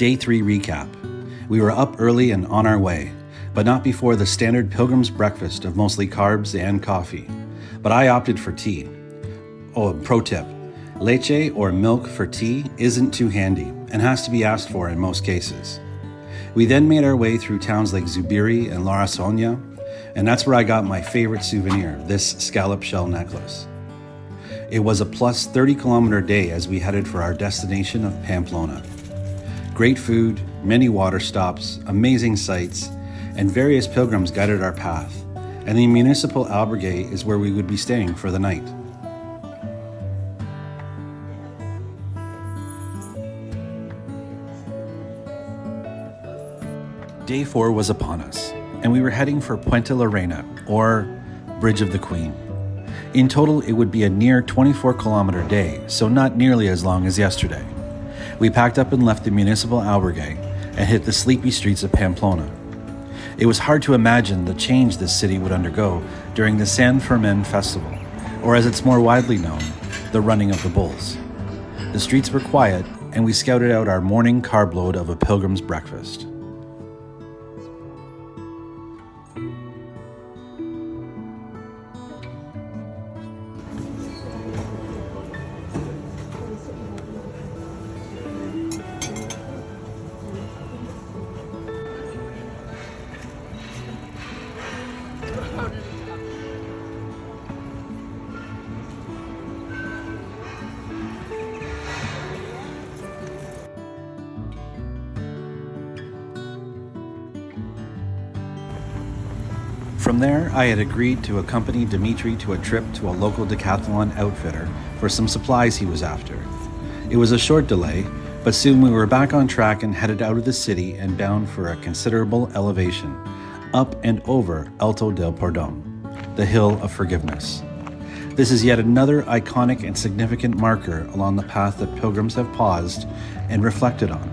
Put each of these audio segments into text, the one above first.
Day 3 recap. We were up early and on our way, but not before the standard Pilgrim's breakfast of mostly carbs and coffee. But I opted for tea. Oh, pro tip. Leche or milk for tea isn't too handy and has to be asked for in most cases. We then made our way through towns like Zubiri and La Sonia, and that's where I got my favorite souvenir, this scallop shell necklace. It was a plus 30-kilometer day as we headed for our destination of Pamplona. Great food, many water stops, amazing sights, and various pilgrims guided our path, and the municipal albergue is where we would be staying for the night. Day 4 was upon us, and we were heading for Puente la Reina, or Bridge of the Queen. In total, it would be a near 24-kilometer day, so not nearly as long as yesterday. We packed up and left the municipal albergue and hit the sleepy streets of Pamplona. It was hard to imagine the change this city would undergo during the San Fermin festival, or as it's more widely known, the running of the bulls. The streets were quiet, and we scouted out our morning carb load of a pilgrim's breakfast. From there, I had agreed to accompany Dimitri to a trip to a local decathlon outfitter for some supplies he was after. It was a short delay, but soon we were back on track and headed out of the city and bound for a considerable elevation, up and over Alto del Perdon, the Hill of Forgiveness. This is yet another iconic and significant marker along the path that pilgrims have paused and reflected on.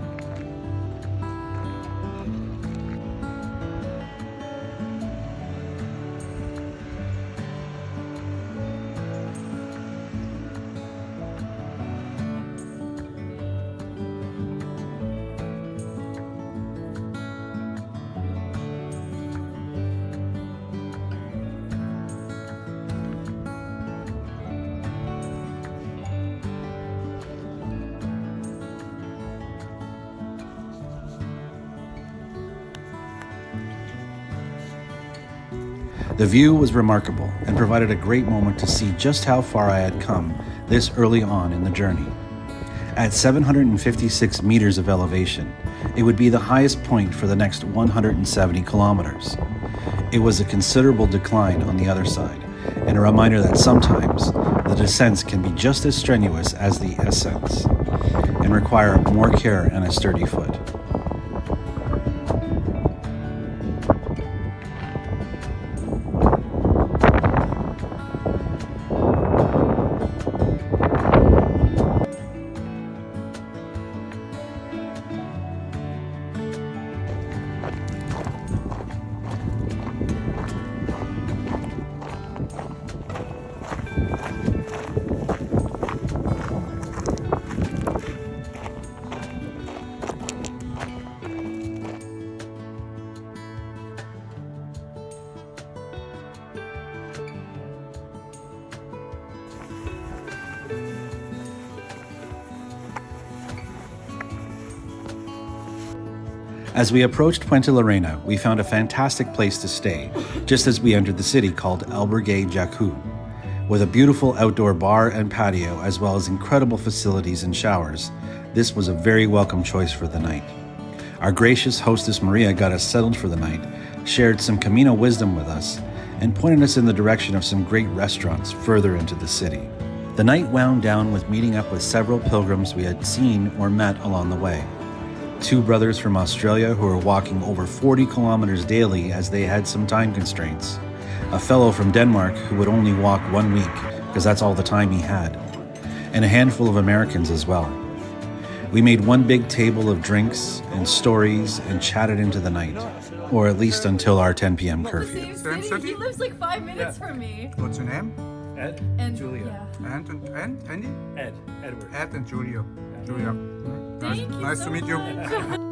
The view was remarkable and provided a great moment to see just how far I had come this early on in the journey. At 756 meters of elevation, it would be the highest point for the next 170 kilometers. It was a considerable decline on the other side, and a reminder that sometimes the descents can be just as strenuous as the ascents and require more care and a sturdy foot. As we approached Puente la Reina, we found a fantastic place to stay, just as we entered the city, called Albergue Jacu, with a beautiful outdoor bar and patio, as well as incredible facilities and showers. This was a very welcome choice for the night. Our gracious hostess Maria got us settled for the night, shared some Camino wisdom with us, and pointed us in the direction of some great restaurants further into the city. The night wound down with meeting up with several pilgrims we had seen or met along the way. 2 brothers from Australia who were walking over 40 kilometers daily as they had some time constraints. A fellow from Denmark who would only walk 1 week because that's all the time he had. And a handful of Americans as well. We made one big table of drinks and stories and chatted into the night, or at least until our 10 p.m. curfew. He lives like 5 minutes from me. What's your name? Ed and Julia. Yeah. And Andy? Ed. Edward. Ed and Julia. Julia. Thank you Nice so to meet you. much.